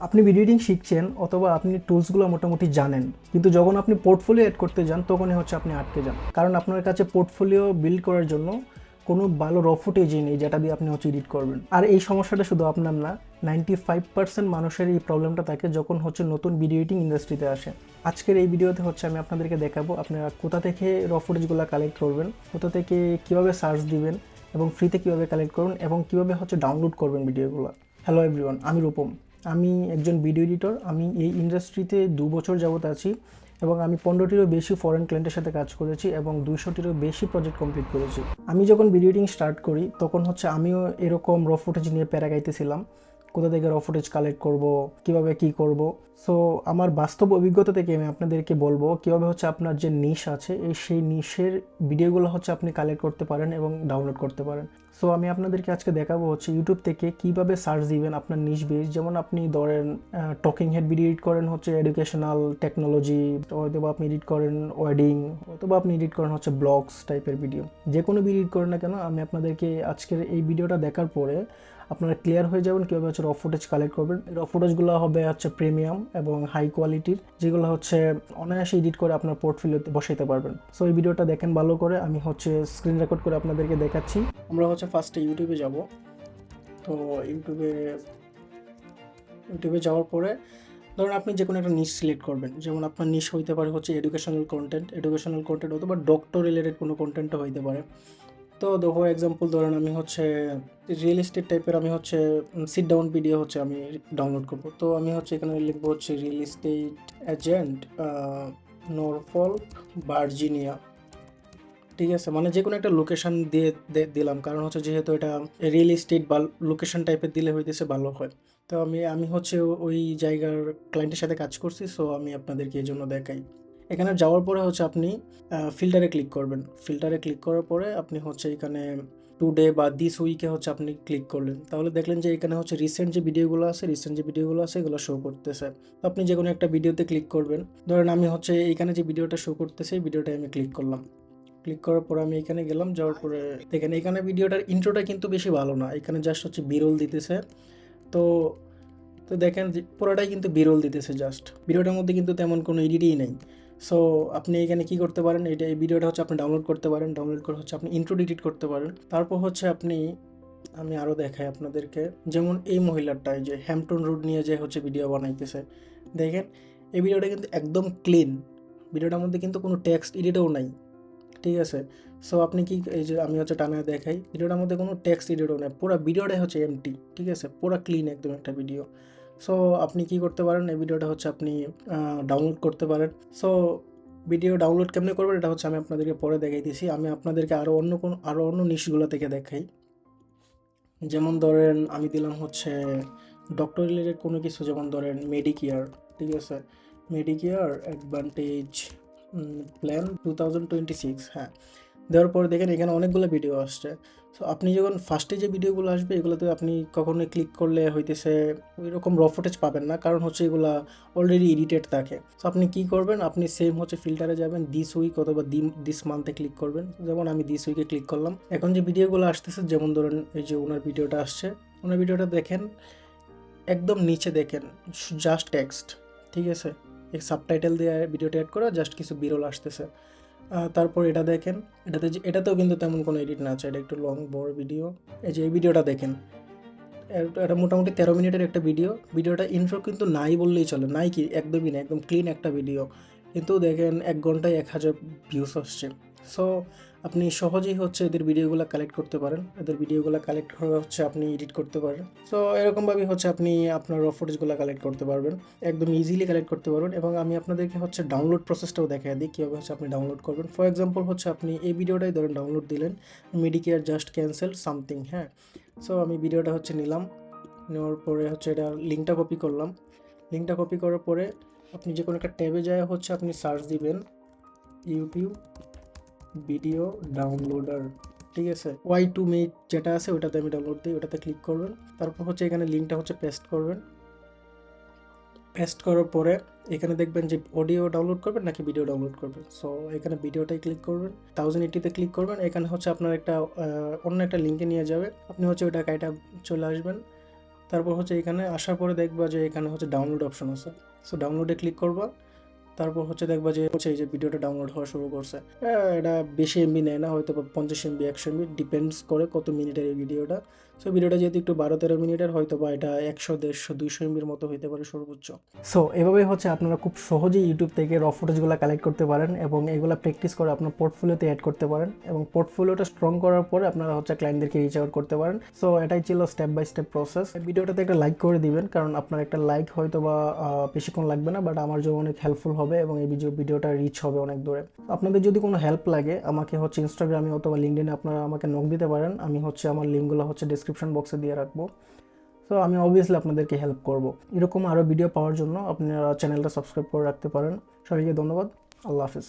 আপনি video editing শিখছেন অথবা আপনি টুলসগুলো মোটামুটি জানেন, কিন্তু যখন আপনি পোর্টফোলিও এড করতে যান তখনই হচ্ছে আপনি আটকে যান, কারণ আপনার কাছে পোর্টফোলিও বিল্ড করার জন্য কোনো ভালো র ফুটেজই নেই যেটা দিয়ে আপনি হচ্ছে এডিট করবেন। আর এই সমস্যাটা শুধু আপনার না, 95% মানুষের এই প্রবলেমটা থাকে যখন হচ্ছে নতুন ভিডিও এডিটিং ইন্ডাস্ট্রিতে আসে। আজকের এই ভিডিওতে হচ্ছে আমি আপনাদেরকে দেখাবো আপনারা কোথা থেকে র ফুটেজগুলো কালেক্ট করবেন, কোথা থেকে কীভাবে সার্চ দিবেন এবং ফ্রিতে কীভাবে কালেক্ট করবেন এবং কীভাবে হচ্ছে ডাউনলোড করবেন ভিডিওগুলো। হ্যালো এভরিওয়ান, আমি রূপম। আমি একজন ভিডিও এডিটর। আমি এই ইন্ডাস্ট্রিতে 2 বছর যাবত আছি এবং আমি 15টিরও বেশি ফরেন ক্লায়েন্টের সাথে কাজ করেছি এবং 200টিরও বেশি প্রজেক্ট কমপ্লিট করেছি। আমি যখন ভিডিও এডিটিং স্টার্ট করি তখন হচ্ছে আমিও এরকম র ফুটেজ নিয়ে প্যারা গাইতেছিলাম, কোথা থেকে র ফুটেজ কালেক্ট করব, কিভাবে কি করব। সো আমার বাস্তব অভিজ্ঞতা থেকে আমি আপনাদেরকে বলবো কীভাবে হচ্ছে আপনার যে নিশ আছে সেই নিশের ভিডিওগুলো হচ্ছে আপনি কালেক্ট করতে পারেন এবং ডাউনলোড করতে পারেন। সো আমি আপনাদেরকে আজকে দেখাবো হচ্ছে ইউটিউব থেকে কিভাবে সার্চ দিবেন আপনার নিশ বেস। যেমন আপনি ধরেন টকিং হেড ভিডিও এডিট করেন হচ্ছে এডুকেশনাল টেকনোলজি, অথবা আপনি এডিট করেন ওয়েডিং, অথবা আপনি এডিট করেন হচ্ছে ব্লগস টাইপের ভিডিও। যে কোনো ভিডিও এডিট করেন না কেন, আমি আপনাদেরকে আজকের এই ভিডিওটা দেখার পরে আপনারা ক্লিয়ার হয়ে যাবেন কীভাবে হচ্ছে র ফুটেজ কালেক্ট করবেন। র ফুটেজগুলো হবে হচ্ছে প্রিমিয়াম এবং হাই কোয়ালিটির, যেগুলো হচ্ছে অনায়াসে এডিট করে আপনার পোর্টফোলিওতে বসাইতে পারবেন। সো এই ভিডিওটা দেখেন ভালো করে, আমি হচ্ছে স্ক্রিন রেকর্ড করে আপনাদেরকে দেখাচ্ছি। আমরা হচ্ছে ফার্স্টে ইউটিউবে যাব। তো ইউটিউবে যাওয়ার পরে ধরুন আপনি যে কোনো একটা নিশ সিলেক্ট করবেন। যেমন আপনার নিশ হইতে পারে হচ্ছে এডুকেশনাল কন্টেন্ট অথবা ডক্টর রিলেটেড কোনো কন্টেন্টও হইতে পারে। তো ফর এক্সাম্পল ধরেন আমি হচ্ছে রিয়েল এস্টেট টাইপের, আমি হচ্ছে সিট ডাউন ভিডিও হচ্ছে আমি ডাউনলোড করবো। তো আমি হচ্ছে এখানে লিখবো হচ্ছে রিয়েল এস্টেট এজেন্ট নরফল্ক ভার্জিনিয়া। ঠিক আছে, মানে যে কোনো একটা লোকেশন দিয়ে দিলাম, কারণ হচ্ছে যেহেতু এটা রিয়েল এস্টেট বা লোকেশন টাইপের দিলে হইতেছে ভালো হয়। তো আমি হচ্ছে ওই জায়গার ক্লায়েন্টের সাথে কাজ করছি, সো আমি আপনাদেরকে এই জন্য দেখাই। এখানে যাওয়ার পরে হচ্ছে আপনি ফিল্টারে ক্লিক করবেন। ফিল্টারে ক্লিক করার পরে আপনি হচ্ছে এখানে টুডে বা দিস উইকে হচ্ছে আপনি ক্লিক করলেন, তাহলে দেখলেন যে এখানে হচ্ছে রিসেন্ট যে ভিডিওগুলো আছে এগুলো শো করতেছে। তো আপনি যে কোনো একটা ভিডিওতে ক্লিক করবেন। ধরেন আমি হচ্ছে এইখানে যে ভিডিওটা শো করতেছে এই ভিডিওটায় আমি ক্লিক করলাম। ক্লিক করার পরে আমি এখানে গেলাম, যাওয়ার পরে দেখেন এখানে ভিডিওটার ইন্ট্রোটা কিন্তু বেশি ভালো না, এখানে জাস্ট হচ্ছে বিরল দিতেছে। তো তো দেখেন যে পুরোটাই কিন্তু বিরল দিতেছে, জাস্ট ভিডিওটার মধ্যে কিন্তু তেমন কোনো এডিটই নেই। সো আপনি এখানে কি করতে পারেন, এই ভিডিওটা হচ্ছে আপনি ডাউনলোড করতে পারেন। ডাউনলোড করে হচ্ছে আপনি ইন্ট্রো এডিট করতে পারেন। তারপর হচ্ছে আমি আরও দেখাই আপনাদেরকে। যেমন এই মহিলাটাই যে হ্যাম্পটন রোড নিয়ে যে হচ্ছে ভিডিও বানাইতেছে, দেখেন এই ভিডিওটা কিন্তু একদম ক্লিন। ভিডিওটার মধ্যে কিন্তু কোনো টেক্সট এডিটও নাই। ঠিক আছে, সো আপনি কি, এই যে আমি হচ্ছে টানা দেখাই, ভিডিওটার মধ্যে কোনো টেক্সট এডিটও নেই, পুরো ভিডিওটাই হচ্ছে এমটি। ঠিক আছে, পুরো ক্লিন একদম একটা ভিডিও। সো আপনি কি করতে পারেন, এই ভিডিওটা হচ্ছে আপনি ডাউনলোড করতে পারেন। সো ভিডিও ডাউনলোড কেমনে করবেন এটা হচ্ছে আমি আপনাদেরকে পরে দেখাইতেছি। আমি আপনাদেরকে আরও অন্য নিশগুলো থেকে দেখাই। যেমন ধরেন আমি দিলাম হচ্ছে ডক্টর রিলেটেড কোনো কিছু, যেমন ধরেন মেডিকেয়ার। ঠিক আছে, মেডিকেয়ার অ্যাডভান্টেজ প্ল্যান 2026, হ্যাঁ। দেওয়ার পরে দেখেন এখানে অনেকগুলো ভিডিও আসছে। সো আপনি যখন ফার্স্টে যে ভিডিওগুলো আসবে এগুলোতে আপনি কখনোই ক্লিক করলে হইতেছে ওই রকম র ফুটেজ পাবেন না, কারণ হচ্ছে এগুলা অলরেডি এডিটেড থাকে। সো আপনি কি করবেন, আপনি সেম হচ্ছে ফিল্টারে যাবেন, দিস উইক অথবা দিস মান্থে ক্লিক করবেন। যেমন আমি দিস উইকে ক্লিক করলাম। এখন যে ভিডিওগুলো আসতেছে, যেমন ধরেন এই যে ওনার ভিডিওটা আসছে, ওনার ভিডিওটা দেখেন একদম নিচে দেখেন জাস্ট টেক্সট। ঠিক আছে, এই সাবটাইটেল দিয়ে ভিডিওটা অ্যাড করা, জাস্ট কিছু বিরল আসতেছে। তারপর এটা দেখেন, এটাতেও কিন্তু তেমন কোনো এডিট না আছে, এটা একটু লং বড় ভিডিও। এই যে এই ভিডিওটা দেখেন, এটা মোটামুটি 13 মিনিটের একটা ভিডিওটা ইন্ট্রো কিন্তু নাই বললেই চলে, নাই কি একদমই না, একদম ক্লিন একটা ভিডিও। কিন্তু দেখেন 1 ঘন্টায় 1000 ভিউস আসছে। সো আপনি সহজেই হচ্ছে এদের ভিডিওগুলো কালেক্ট করতে পারেন, এদের ভিডিওগুলো কালেক্ট করে হচ্ছে আপনি এডিট করতে পারেন। সো এরকমভাবেই হচ্ছে আপনি আপনার র ফুটেজগুলো কালেক্ট করতে পারবেন, একদম ইজিলি কালেক্ট করতে পারবেন। এবং আমি আপনাদেরকে হচ্ছে ডাউনলোড প্রসেসটাও দেখিয়ে দিই কীভাবে হচ্ছে আপনি ডাউনলোড করবেন। ফর এক্সাম্পল হচ্ছে আপনি এই ভিডিওটাই ধরেন ডাউনলোড দিলেন, মেডিকেয়ার জাস্ট ক্যান্সেল সামথিং, হ্যাঁ। সো আমি ভিডিওটা হচ্ছে নিলাম, নেওয়ার পরে হচ্ছে এটা লিঙ্কটা কপি করলাম। লিঙ্কটা কপি করার পরে আপনি যে কোনো একটা ট্যাবে যায় হচ্ছে আপনি সার্চ দিবেন ইউটিউব ভিডিও ডাউনলোডার। ঠিক আছে, Y2 মেট যেটা আছে ওটাতে আমি ডাউনলোড দিই, ওটাতে ক্লিক করবেন। তারপর হচ্ছে এখানে লিঙ্কটা হচ্ছে পেস্ট করবেন। পেস্ট করার পরে এখানে দেখবেন যে অডিও ডাউনলোড করবেন নাকি ভিডিও ডাউনলোড করবেন। সো এখানে ভিডিওটাই ক্লিক করবেন, 1080তে ক্লিক করবেন। এখানে হচ্ছে আপনার একটা অন্য একটা লিঙ্কে নিয়ে যাবে, আপনি হচ্ছে ওইটা কাইটা চলে আসবেন। তারপর হচ্ছে এখানে আসার পরে দেখবা যে এখানে হচ্ছে ডাউনলোড অপশন আছে। সো ডাউনলোডে ক্লিক করবা, তারপর হচ্ছে দেখবা যে হচ্ছে এই যে ভিডিওটা ডাউনলোড হওয়া শুরু করছে। এটা বেশি এমবি নেয় না, হয়তো বা 50 এমবি 100 এমবি, ডিপেন্ডস করে কত মিনিটের এই ভিডিওটা। সো ভিডিওটা যেহেতু একটু 12-13 মিনিটের, হয়তো বা এটা 100, 150, 200 এমবির মতো হইতে পারে সর্বোচ্চ। সো এভাবেই হচ্ছে আপনারা খুব সহজেই ইউটিউব থেকে র ফুটেজগুলো কালেক্ট করতে পারেন এবং এগুলো প্র্যাকটিস করে আপনার পোর্টফোলিওতে অ্যাড করতে পারেন, এবং পোর্টফোলিওটা স্ট্রং করার পরে আপনারা হচ্ছে ক্লায়েন্টদেরকে রিচ আউট করতে পারেন। সো এটাই ছিল স্টেপ বাই স্টেপ প্রসেস। ভিডিওটাতে একটা লাইক করে দিবেন, কারণ আপনার একটা লাইক হয়তো বা বেশিক্ষণ লাগবে না, বাট আমার জন্য অনেক হেল্পফুল হবে এবং এই ভিডিওটা রিচ হবে অনেক দূরে। আপনাদের যদি কোনো হেল্প লাগে আমাকে হচ্ছে ইনস্টাগ্রামে অথবা লিঙ্কডইনে আপনারা আমাকে নক দিতে পারেন। আমি হচ্ছে আমার লিঙ্কগুলো হচ্ছে ডিসক্রিপশন বক্সে দিয়ে রাখবো। তো আমি অবভিয়াসলি আপনাদেরকে হেল্প করব। এরকম আরও ভিডিও পাওয়ার জন্য আপনারা চ্যানেলটা সাবস্ক্রাইব করে রাখতে পারেন। সবাইকে ধন্যবাদ। আল্লাহ হাফিজ।